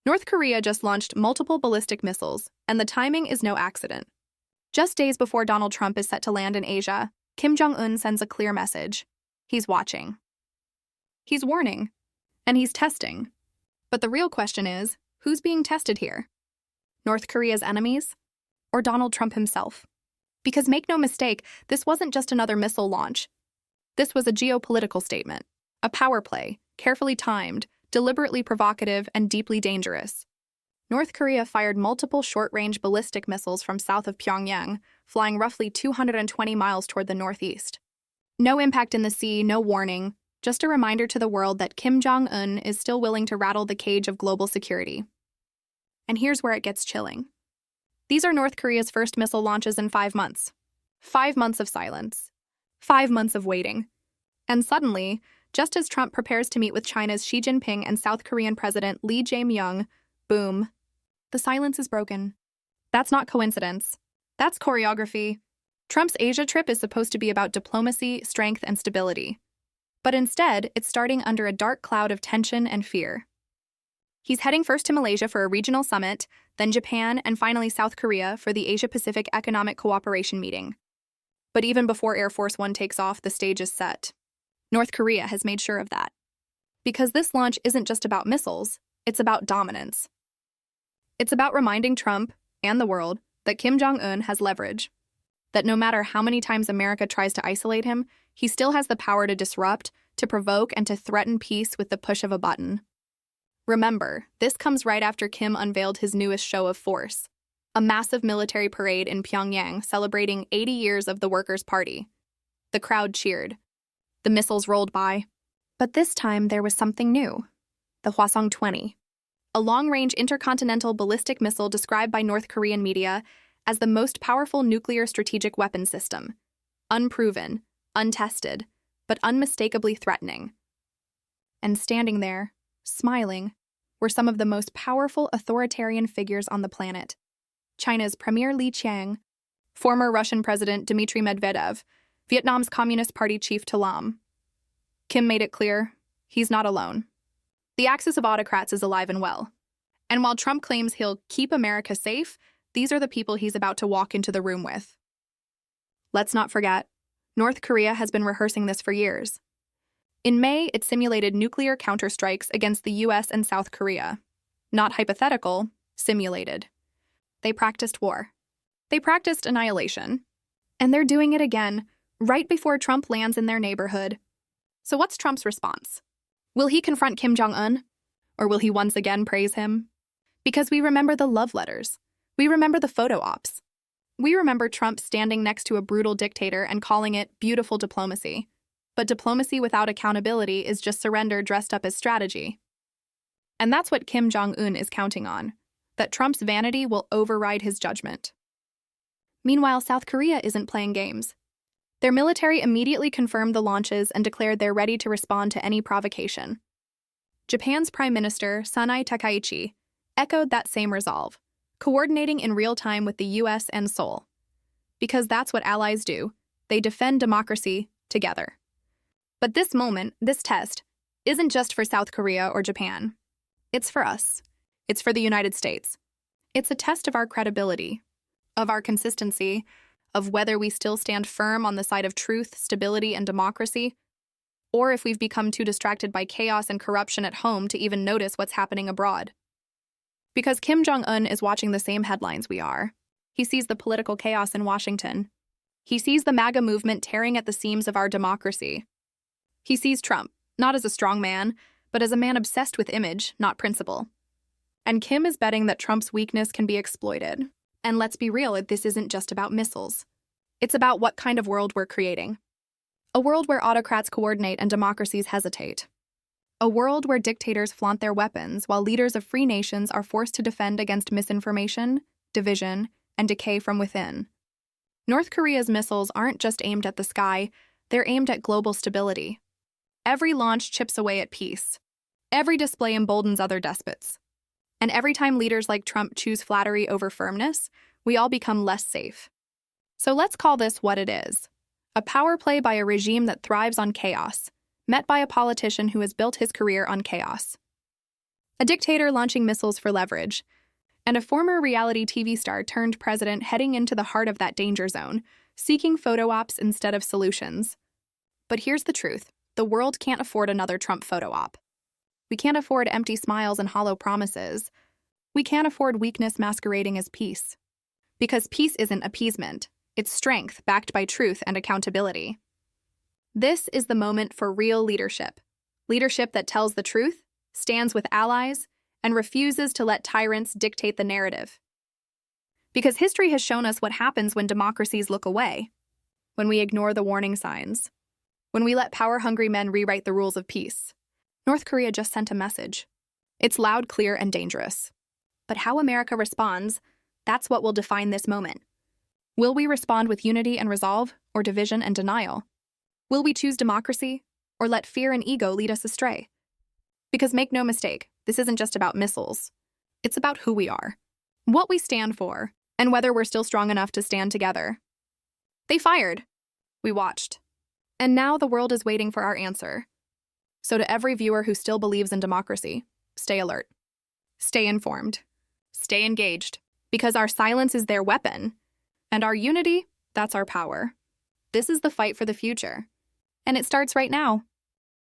North Korea just launched multiple ballistic missiles, and the timing is no accident. Just days before Donald Trump is set to land in Asia, Kim Jong Un sends a clear message. He's watching. He's warning. And he's testing. But the real question is, who's being tested here? North Korea's enemies? Or Donald Trump himself? Because make no mistake, this wasn't just another missile launch. This was a geopolitical statement, a power play, carefully timed, deliberately provocative, and deeply dangerous. North Korea fired multiple short-range ballistic missiles from south of Pyongyang, flying roughly 220 miles toward the northeast. No impact in the sea, no warning, just a reminder to the world that Kim Jong Un is still willing to rattle the cage of global security. And here's where it gets chilling. These are North Korea's first missile launches in 5 months. 5 months of silence. 5 months of waiting. And suddenly, just as Trump prepares to meet with China's Xi Jinping and South Korean President Lee Jae-myung, boom, the silence is broken. That's not coincidence. That's choreography. Trump's Asia trip is supposed to be about diplomacy, strength, and stability. But instead, it's starting under a dark cloud of tension and fear. He's heading first to Malaysia for a regional summit, then Japan, and finally South Korea for the Asia-Pacific Economic Cooperation meeting. But even before Air Force One takes off, the stage is set. North Korea has made sure of that. Because this launch isn't just about missiles, it's about dominance. It's about reminding Trump and the world that Kim Jong Un has leverage, that no matter how many times America tries to isolate him, he still has the power to disrupt, to provoke, and to threaten peace with the push of a button. Remember, this comes right after Kim unveiled his newest show of force, a massive military parade in Pyongyang celebrating 80 years of the Workers' Party. The crowd cheered. The missiles rolled by. But this time there was something new. The Hwasong-20, a long-range intercontinental ballistic missile described by North Korean media as the most powerful nuclear strategic weapon system. Unproven, untested, but unmistakably threatening. And standing there, smiling, were some of the most powerful authoritarian figures on the planet. China's Premier Li Qiang, former Russian President Dmitry Medvedev, Vietnam's Communist Party chief To Lam. Kim made it clear, he's not alone. The axis of autocrats is alive and well. And while Trump claims he'll keep America safe, these are the people he's about to walk into the room with. Let's not forget, North Korea has been rehearsing this for years. In May, it simulated nuclear counterstrikes against the US and South Korea. Not hypothetical, simulated. They practiced war. They practiced annihilation. And they're doing it again, right before Trump lands in their neighborhood. So what's Trump's response? Will he confront Kim Jong Un? Or will he once again praise him? Because we remember the love letters. We remember the photo ops. We remember Trump standing next to a brutal dictator and calling it beautiful diplomacy. But diplomacy without accountability is just surrender dressed up as strategy. And that's what Kim Jong Un is counting on, that Trump's vanity will override his judgment. Meanwhile, South Korea isn't playing games. Their military immediately confirmed the launches and declared they're ready to respond to any provocation. Japan's Prime Minister, Sanai Takaichi, echoed that same resolve, coordinating in real time with the US and Seoul. Because that's what allies do. They defend democracy together. But this moment, this test, isn't just for South Korea or Japan. It's for us. It's for the United States. It's a test of our credibility, of our consistency, of whether we still stand firm on the side of truth, stability, and democracy, or if we've become too distracted by chaos and corruption at home to even notice what's happening abroad. Because Kim Jong Un is watching the same headlines we are. He sees the political chaos in Washington. He sees the MAGA movement tearing at the seams of our democracy. He sees Trump, not as a strong man, but as a man obsessed with image, not principle. And Kim is betting that Trump's weakness can be exploited. And let's be real, this isn't just about missiles. It's about what kind of world we're creating. A world where autocrats coordinate and democracies hesitate. A world where dictators flaunt their weapons while leaders of free nations are forced to defend against misinformation, division, and decay from within. North Korea's missiles aren't just aimed at the sky, they're aimed at global stability. Every launch chips away at peace. Every display emboldens other despots. And every time leaders like Trump choose flattery over firmness, we all become less safe. So let's call this what it is. A power play by a regime that thrives on chaos, met by a politician who has built his career on chaos. A dictator launching missiles for leverage, and a former reality TV star turned president heading into the heart of that danger zone, seeking photo ops instead of solutions. But here's the truth. The world can't afford another Trump photo op. We can't afford empty smiles and hollow promises. We can't afford weakness masquerading as peace. Because peace isn't appeasement. It's strength backed by truth and accountability. This is the moment for real leadership. Leadership that tells the truth, stands with allies, and refuses to let tyrants dictate the narrative. Because history has shown us what happens when democracies look away, when we ignore the warning signs, when we let power-hungry men rewrite the rules of peace. North Korea just sent a message. It's loud, clear, and dangerous. But how America responds, that's what will define this moment. Will we respond with unity and resolve, or division and denial? Will we choose democracy, or let fear and ego lead us astray? Because make no mistake, this isn't just about missiles. It's about who we are, what we stand for, and whether we're still strong enough to stand together. They fired. We watched. And now the world is waiting for our answer. So to every viewer who still believes in democracy, stay alert. Stay informed. Stay engaged. Because our silence is their weapon. And our unity, that's our power. This is the fight for the future. And it starts right now.